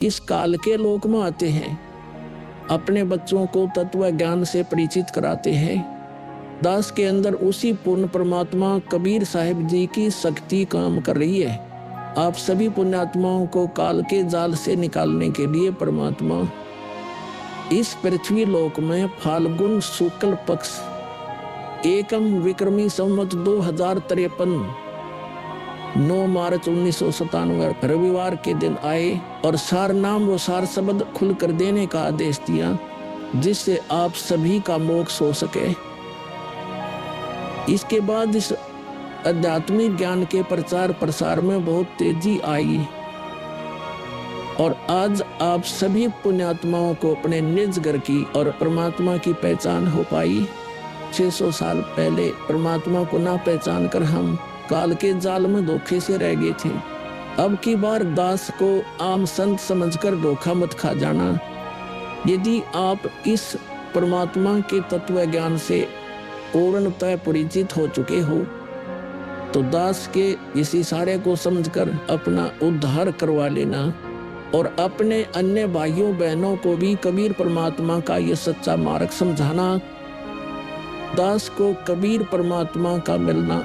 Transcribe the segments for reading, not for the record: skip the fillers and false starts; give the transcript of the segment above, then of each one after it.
इस काल के लोक में आते हैं, अपने बच्चों को तत्व ज्ञान से परिचित कराते हैं। दास के अंदर उसी पूर्ण परमात्मा कबीर साहिब जी की शक्ति काम कर रही है। आप सभी पुण्यात्माओं को काल के जाल से निकालने के लिए परमात्मा इस पृथ्वी लोक में फाल्गुन शुक्ल पक्ष एकम विक्रमी संवत 2053 9 मार्च 1997 रविवार के दिन आए और सार नाम व सार शब्द खुलकर देने का आदेश दिया, जिससे आप सभी का मोक्ष हो सके। इसके बाद इस आध्यात्मिक ज्ञान के प्रचार प्रसार में बहुत तेजी आई और आज आप सभी पुण्यात्माओं को अपने निज घर की और परमात्मा की पहचान हो पाई। 600 साल पहले परमात्मा को ना पहचान कर हम काल के जाल में धोखे से रह गए थे। अब की बार दास को आम संत समझकर धोखा मत खा जाना। यदि आप इस परमात्मा के तत्व ज्ञान से पूर्णतः परिचित हो चुके हो तो दास के इस इशारे को समझकर अपना उद्धार करवा लेना और अपने अन्य भाइयों बहनों को भी कबीर परमात्मा का यह सच्चा मार्ग समझाना। दास को कबीर परमात्मा का मिलना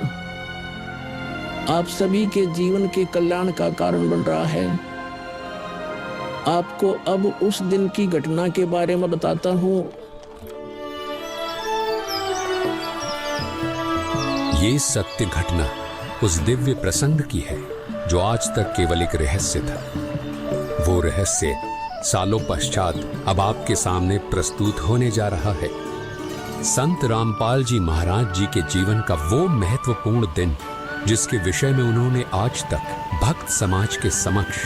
आप सभी के जीवन के कल्याण का कारण बन रहा है। आपको अब उस दिन की घटना के बारे में बताता हूँ। ये सत्य घटना उस दिव्य प्रसंग की है जो आज तक केवल एक रहस्य था। वो रहस्य सालों पश्चात अब आपके सामने प्रस्तुत होने जा रहा है। संत रामपाल जी महाराज जी के जीवन का वो महत्वपूर्ण दिन जिसके विषय में उन्होंने आज तक भक्त समाज के समक्ष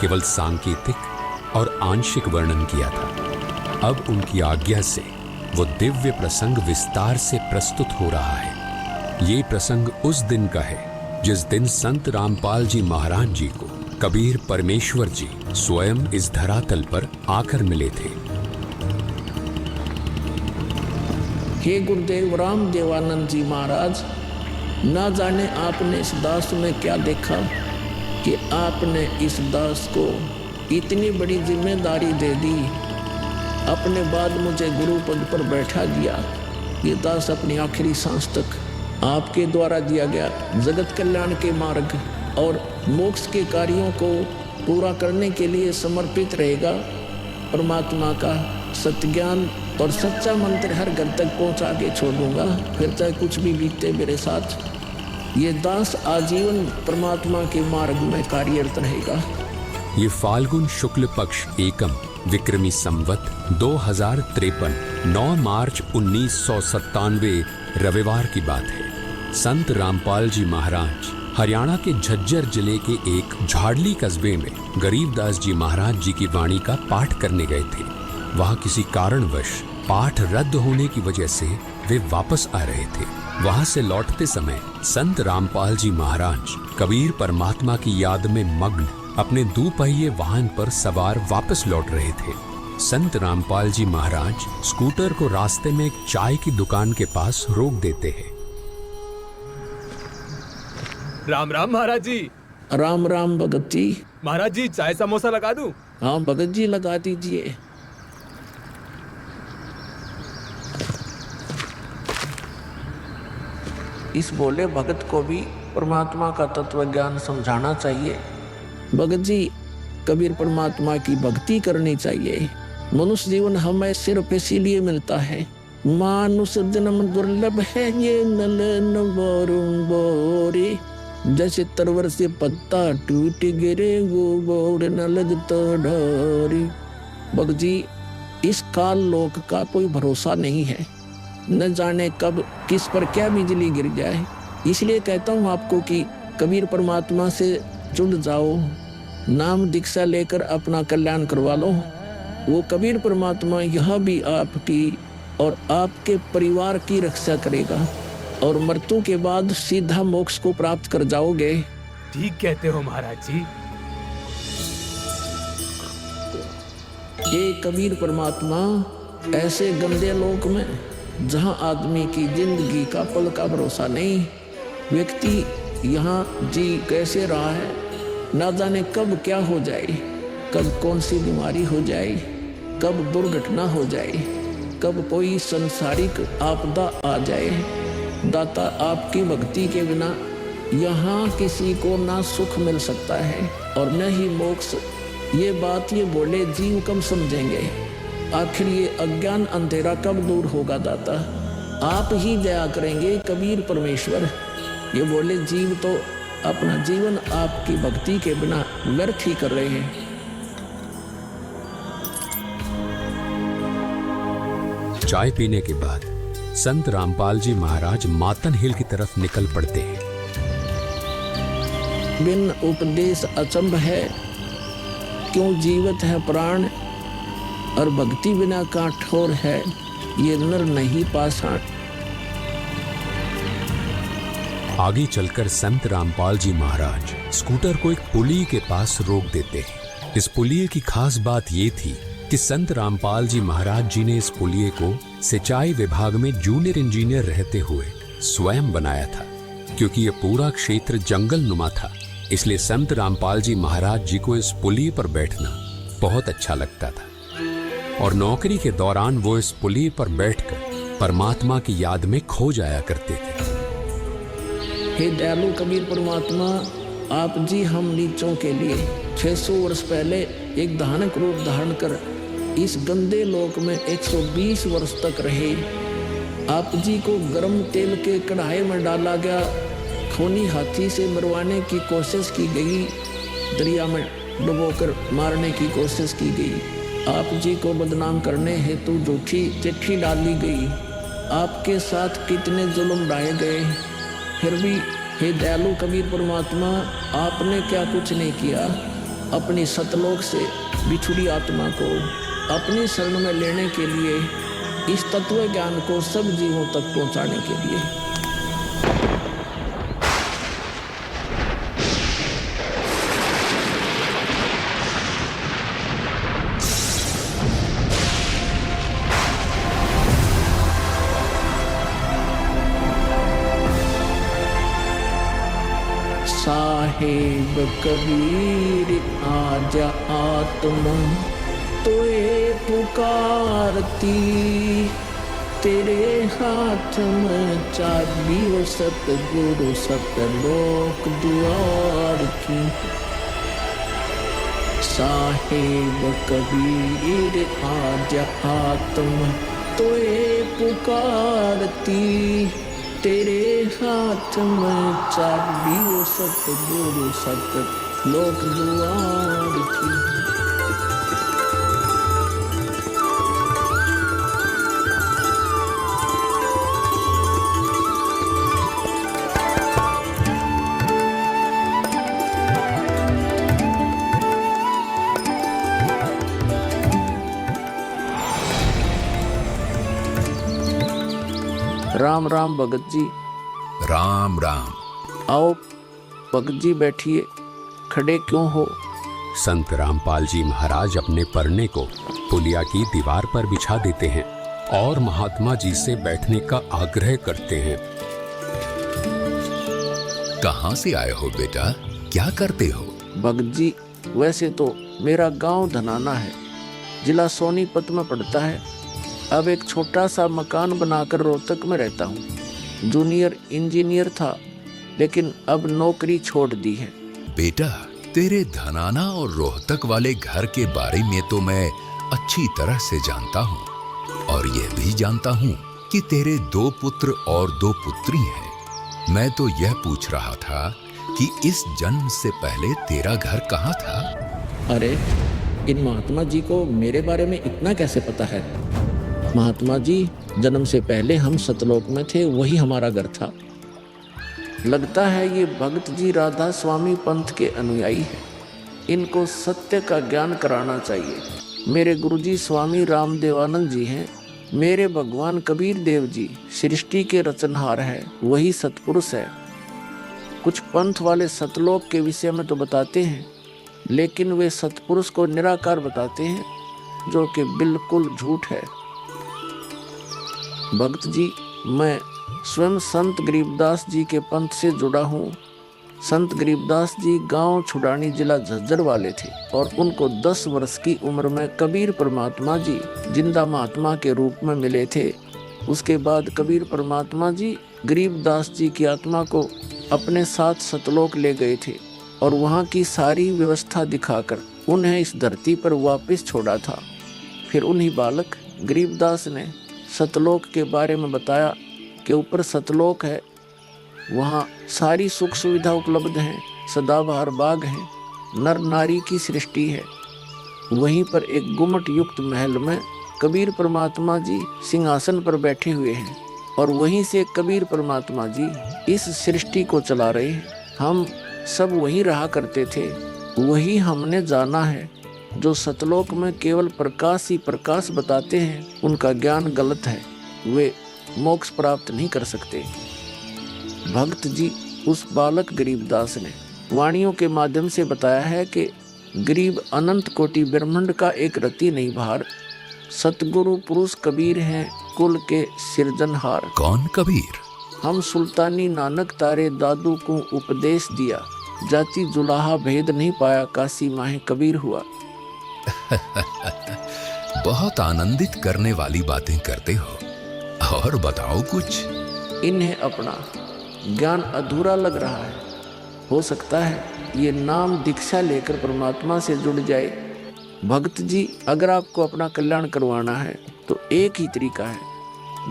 केवल सांकेतिक और आंशिक वर्णन किया था, अब उनकी आज्ञा से वो दिव्य प्रसंग विस्तार से प्रस्तुत हो रहा है। ये प्रसंग उस दिन का है जिस दिन संत रामपाल जी महाराज जी को कबीर परमेश्वर जी स्वयं इस धरातल पर आकर मिले थे। हे गुरुदेव राम देवानंद जी महाराज, ना जाने आपने इस दास में क्या देखा कि आपने इस दास को इतनी बड़ी जिम्मेदारी दे दी। अपने बाद मुझे गुरु पद पर बैठा दिया। ये दास अपनी आखिरी सांस तक आपके द्वारा दिया गया जगत कल्याण के मार्ग और मोक्ष के कार्यों को पूरा करने के लिए समर्पित रहेगा। परमात्मा का सत्य ज्ञान और सच्चा मंत्र हर घर तक पहुंचा के छोड़ूंगा, फिर चाहे कुछ भी बीते मेरे साथ। ये दास आजीवन परमात्मा के मार्ग में कार्यरत रहेगा। ये फाल्गुन शुक्ल पक्ष एकम विक्रमी संवत 2053 9 मार्च 1997 रविवार की बात है। संत रामपाल जी महाराज हरियाणा के झज्जर जिले के एक झाड़ली कस्बे में गरीबदास जी महाराज जी की वाणी का पाठ करने गए थे। वहां किसी कारणवश पाठ रद्द होने की वजह से वे वापस आ रहे थे। वहां से लौटते समय संत रामपाल जी महाराज कबीर परमात्मा की याद में मग्न अपने दुपहिए वाहन पर सवार वापस लौट रहे थे। संत रामपाल जी महाराज स्कूटर को रास्ते में एक चाय की दुकान के पास रोक देते हैं। राम राम महाराज जी। राम राम भगत जी। महाराज जी चाय समोसा लगा दूं? हाँ भगत जी लगा दीजिए। इस बोले भगत को भी परमात्मा का तत्व ज्ञान समझाना चाहिए। भगत जी, कबीर परमात्मा की भक्ति करनी चाहिए। मनुष्य जीवन हमें सिर्फ इसीलिए मिलता है। मानुष जन्म दुर्लभ है ये नलन बोरे, जैसे तरवर से पत्ता टूट गिरे वो बोर न लगता डोरी। भगत जी, इस काल लोक का कोई भरोसा नहीं है, न जाने कब किस पर क्या बिजली गिर जाए। इसलिए कहता हूँ आपको कि कबीर परमात्मा से जुड़ जाओ, नाम दीक्षा लेकर अपना कल्याण करवा लो। वो कबीर परमात्मा यह भी आपकी और आपके परिवार की रक्षा करेगा और मृत्यु के बाद सीधा मोक्ष को प्राप्त कर जाओगे। ठीक कहते हो महाराज जी। ये कबीर परमात्मा ऐसे गंदे लोक में जहां आदमी की जिंदगी का पल का भरोसा नहीं, व्यक्ति यहाँ जी कैसे रहा है, ना जाने कब क्या हो जाए। कब कौन सी बीमारी हो जाए, कब दुर्घटना हो जाए, कब कोई संसारिक आपदा आ जाए। दाता, आपकी भक्ति के बिना यहाँ किसी को ना सुख मिल सकता है और न ही मोक्ष। ये बात ये बोले जीव कब समझेंगे? आखिर ये अज्ञान अंधेरा कब दूर होगा दाता? आप ही दया करेंगे कबीर परमेश्वर। ये बोले जीव तो अपना जीवन आपकी भक्ति के बिना व्यर्थ ही कर रहे हैं। चाय पीने के बाद संत रामपाल जी महाराज मातन हिल की तरफ निकल पड़ते हैं। बिन उपदेश अचंभ है, क्यों जीवित है प्राण, और भक्ति बिना काठोर है, ये नर नहीं पाषाण। आगे चलकर संत रामपाल जी महाराज स्कूटर को एक पुली के पास रोक देते हैं। इस पुलिये की खास बात ये थी कि संत रामपाल जी महाराज जी ने इस पुलिये को सिंचाई विभाग में जूनियर इंजीनियर रहते हुए स्वयं बनाया था। क्योंकि ये पूरा क्षेत्र जंगल नुमा था, इसलिए संत रामपाल जी महाराज जी को इस पुलिये पर बैठना बहुत अच्छा लगता था और नौकरी के दौरान वो इस पुलिये पर बैठकर परमात्मा की याद में खो जाया करते थे। हे दयालु कबीर परमात्मा, आप जी हम नीचों के लिए 600 वर्ष पहले एक दानक रूप धारण कर इस गंदे लोक में 120 वर्ष तक रहे। आप जी को गर्म तेल के कढ़ाई में डाला गया, खूनी हाथी से मरवाने की कोशिश की गई, दरिया में डुबोकर मारने की कोशिश की गई। आप जी को बदनाम करने हेतु झूठी चिट्ठी डाली गई। आपके साथ कितने जुल्म ढाए गए, फिर भी हे दयालु कबीर परमात्मा, आपने क्या कुछ नहीं किया। अपनी सतलोक से बिछुड़ी आत्मा को अपनी शरण में लेने के लिए, इस तत्व ज्ञान को सब जीवों तक पहुंचाने के लिए। साहेब कबीर आजा आत्मा तोए पुकारती, तेरे हाथ में चाबी वो सतगुरु सतलोक द्वार की। साहेब कबीर आजा आत्मा तोए पुकारती, तेरे हाथ में चाबी वो सतगुरु सतलोक द्वार की। राम राम भगत जी। राम राम। आओ भगत जी बैठिए, खड़े क्यों हो? संत रामपाल जी महाराज अपने परने को पुलिया की दीवार पर बिछा देते हैं और महात्मा जी से बैठने का आग्रह करते हैं। कहाँ से आए हो बेटा, क्या करते हो? भगत जी, वैसे तो मेरा गांव धनाना है, जिला सोनीपत में पड़ता है। अब एक छोटा सा मकान बनाकर रोहतक में रहता हूँ। जूनियर इंजीनियर था, लेकिन अब नौकरी छोड़ दी है। बेटा, तेरे धनाना और रोहतक वाले घर के बारे में तो मैं अच्छी तरह से जानता हूँ और यह भी जानता हूँ कि तेरे 2 पुत्र और 2 पुत्री हैं। मैं तो यह पूछ रहा था कि इस जन्म से पहले तेरा घर कहाँ था? अरे, इन महात्मा जी को मेरे बारे में इतना कैसे पता है? महात्मा जी, जन्म से पहले हम सतलोक में थे, वही हमारा घर था। लगता है ये भगत जी राधा स्वामी पंथ के अनुयायी हैं। इनको सत्य का ज्ञान कराना चाहिए। मेरे गुरुजी स्वामी रामदेवानंद जी हैं। मेरे भगवान कबीर देव जी सृष्टि के रचनहार हैं, वही सतपुरुष है। कुछ पंथ वाले सतलोक के विषय में तो बताते हैं, लेकिन वे सतपुरुष को निराकार बताते हैं, जो कि बिल्कुल झूठ है। भक्त जी, मैं स्वयं संत गरीबदास जी के पंथ से जुड़ा हूँ। संत गरीबदास जी गांव छुड़ानी जिला झज्जर वाले थे और उनको 10 वर्ष की उम्र में कबीर परमात्मा जी जिंदा महात्मा के रूप में मिले थे। उसके बाद कबीर परमात्मा जी गरीबदास जी की आत्मा को अपने साथ सतलोक ले गए थे और वहाँ की सारी व्यवस्था दिखाकर उन्हें इस धरती पर वापस छोड़ा था। फिर उन्हीं बालक गरीबदास ने सतलोक के बारे में बताया कि ऊपर सतलोक है, वहाँ सारी सुख सुविधा उपलब्ध हैं, सदाबहार बाग हैं, नर नारी की सृष्टि है। वहीं पर एक गुम्मट युक्त महल में कबीर परमात्मा जी सिंहासन पर बैठे हुए हैं और वहीं से कबीर परमात्मा जी इस सृष्टि को चला रहे हैं। हम सब वही रहा करते थे, वही हमने जाना है। जो सतलोक में केवल प्रकाश ही प्रकाश बताते हैं उनका ज्ञान गलत है, वे मोक्ष प्राप्त नहीं कर सकते। भक्त जी उस बालक गरीबदास ने वाणियों के माध्यम से बताया है कि गरीब अनंत कोटि ब्रह्मांड का एक रति नहीं भार, सतगुरु पुरुष कबीर हैं कुल के सिरजनहार। कौन कबीर? हम सुल्तानी नानक तारे दादू को उपदेश दिया, जाति जुलाहा भेद नहीं पाया, काशी माहे कबीर हुआ। बहुत आनंदित करने वाली बातें करते हो, और बताओ कुछ। इन्हें अपना ज्ञान अधूरा लग रहा है, हो सकता है ये नाम दीक्षा लेकर परमात्मा से जुड़ जाए। भक्त जी, अगर आपको अपना कल्याण करवाना है तो एक ही तरीका है,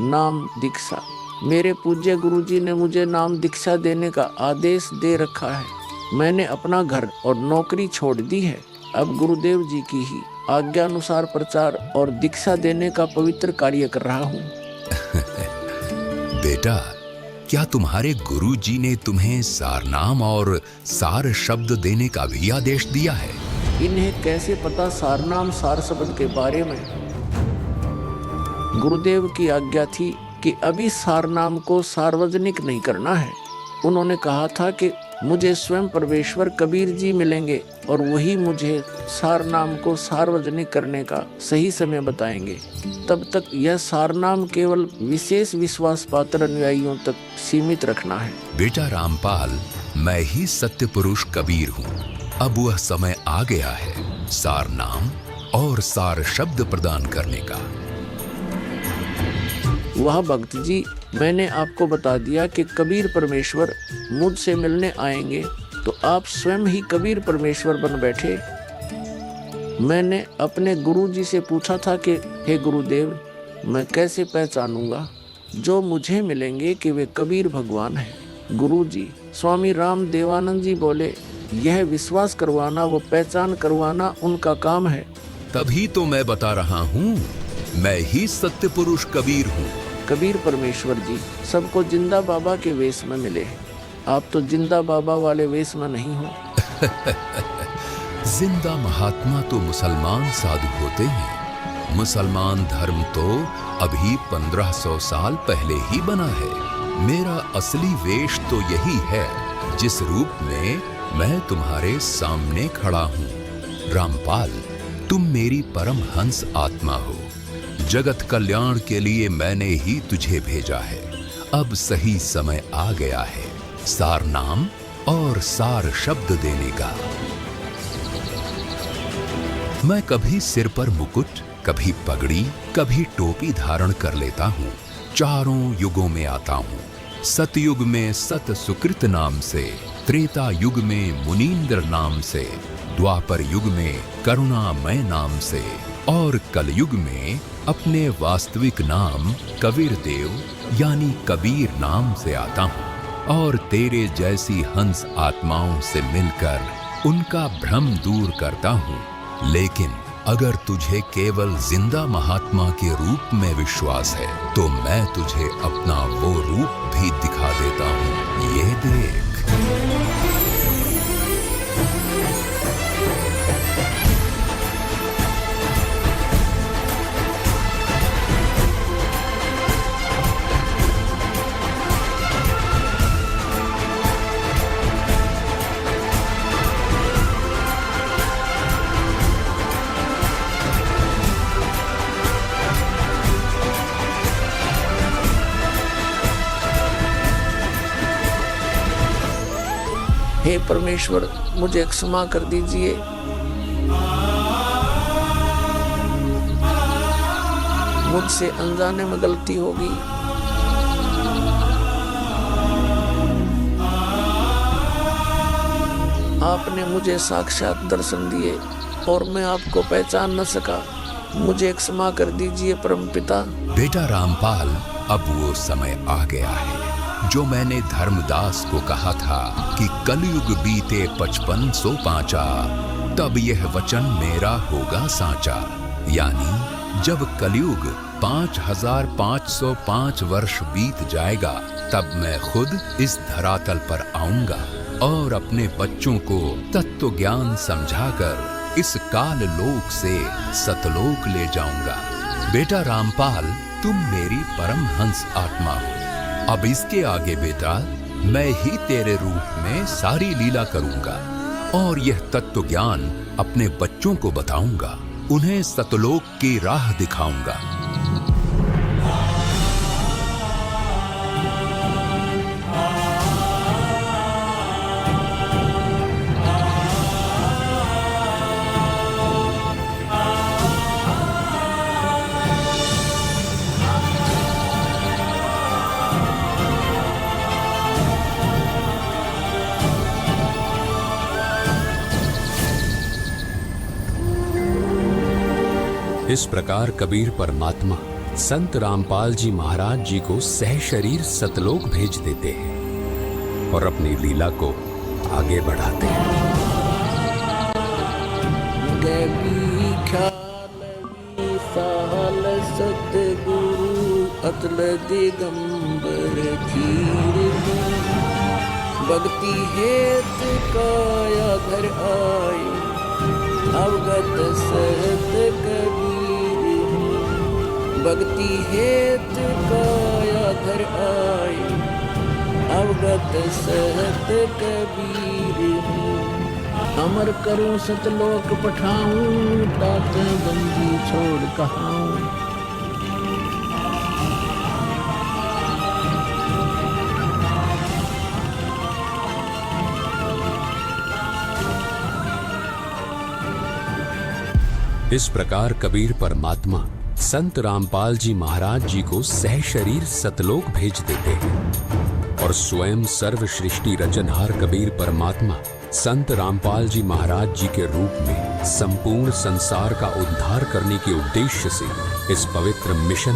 नाम दीक्षा। मेरे पूज्य गुरुजी ने मुझे नाम दीक्षा देने का आदेश दे रखा है। मैंने अपना घर और नौकरी छोड़ दी है, अब गुरुदेव जी की ही आज्ञा अनुसार प्रचार और दीक्षा देने का पवित्र कार्य कर रहा हूँ। बेटा, क्या तुम्हारे गुरुजी ने तुम्हें सारनाम और सार शब्द देने का भी आदेश दिया है? इन्हें कैसे पता सारनाम सार शब्द के बारे में? गुरुदेव की आज्ञा थी कि अभी सारनाम को सार्वजनिक नहीं करना है। उन्होंने कहा था कि मुझे स्वयं परमेश्वर कबीर जी मिलेंगे और वही मुझे सारनाम को सार्वजनिक करने का सही समय बताएंगे। तब तक यह सारनाम केवल विशेष विश्वास पात्र अनुयायियों तक सीमित रखना है। बेटा रामपाल, मैं ही सत्य पुरुष कबीर हूँ। अब वह समय आ गया है सार नाम और सार शब्द प्रदान करने का। वह भक्त जी, मैंने आपको बता दिया कि कबीर परमेश्वर मुझसे मिलने आएंगे, तो आप स्वयं ही कबीर परमेश्वर बन बैठे। मैंने अपने गुरु जी से पूछा था कि हे गुरुदेव, मैं कैसे पहचानूंगा जो मुझे मिलेंगे कि वे कबीर भगवान हैं? गुरु जी स्वामी राम देवानंद जी बोले, यह विश्वास करवाना, वो पहचान करवाना उनका काम है। तभी तो मैं बता रहा हूँ, मैं ही सत्य पुरुष कबीर हूँ। कबीर परमेश्वर जी सबको जिंदा बाबा के वेश में मिले हैं, आप तो जिंदा बाबा वाले वेश में नहीं हो। जिंदा महात्मा तो मुसलमान साधु होते हैं। मुसलमान धर्म तो अभी 1500 साल पहले ही बना है। मेरा असली वेश तो यही है जिस रूप में मैं तुम्हारे सामने खड़ा हूँ। रामपाल, तुम मेरी परम हंस आत्मा हो। जगत कल्याण के लिए मैंने ही तुझे भेजा है। अब सही समय आ गया है सार नाम और सार शब्द देने का। मैं कभी सिर पर मुकुट, कभी पगड़ी, कभी टोपी धारण कर लेता हूँ। चारों युगों में आता हूँ। सतयुग में सत सुकृत नाम से, त्रेता युग में मुनींद्र नाम से, द्वापर युग में करुणामय नाम से और कलयुग में अपने वास्तविक नाम कबीर देव यानी कबीर नाम से आता हूँ और तेरे जैसी हंस आत्माओं से मिलकर उनका भ्रम दूर करता हूँ। लेकिन अगर तुझे केवल जिंदा महात्मा के रूप में विश्वास है तो मैं तुझे अपना वो रूप भी दिखा देता हूँ। ये देख। हे परमेश्वर, मुझे क्षमा कर दीजिए। मुझसे अनजाने में गलती होगी। आपने मुझे साक्षात दर्शन दिए और मैं आपको पहचान न सका। मुझे क्षमा कर दीजिए परमपिता। बेटा रामपाल, अब वो समय आ गया है जो मैंने धर्मदास को कहा था कि कलयुग बीते 5505 तब यह वचन मेरा होगा साचा। यानी जब कलयुग 5505 वर्ष बीत जाएगा तब मैं खुद इस धरातल पर आऊंगा और अपने बच्चों को तत्व ज्ञान समझाकर इस काल लोक से सतलोक ले जाऊंगा। बेटा रामपाल, तुम मेरी परमहंस आत्मा हो। अब इसके आगे बेटा मैं ही तेरे रूप में सारी लीला करूंगा और यह तत्व ज्ञान अपने बच्चों को बताऊंगा, उन्हें सतलोक की राह दिखाऊंगा। इस प्रकार कबीर परमात्मा संत रामपाल जी महाराज जी को सह शरीर सतलोक भेज देते हैं और अपनी लीला को आगे बढ़ाते हैं। गैबी ख्यालवी साहल सतगुरु अतल दिगंबर कीर्ति भक्ति हेत काया धर आए अवगत सहत कबीर। भक्ति हेत काया धर आए अवगत सहत कबीर। अमर करूं सतलोक पठाऊं तात बंदी छोड़ कहाऊं। इस प्रकार कबीर परमात्मा संत रामपाल जी महाराज जी को सह शरीर सतलोक भेज देते हैं और स्वयं सर्व सृष्टि रचनहार कबीर परमात्मा संत रामपाल जी महाराज जी के रूप में संपूर्ण संसार का उद्धार करने के उद्देश्य से इस पवित्र मिशन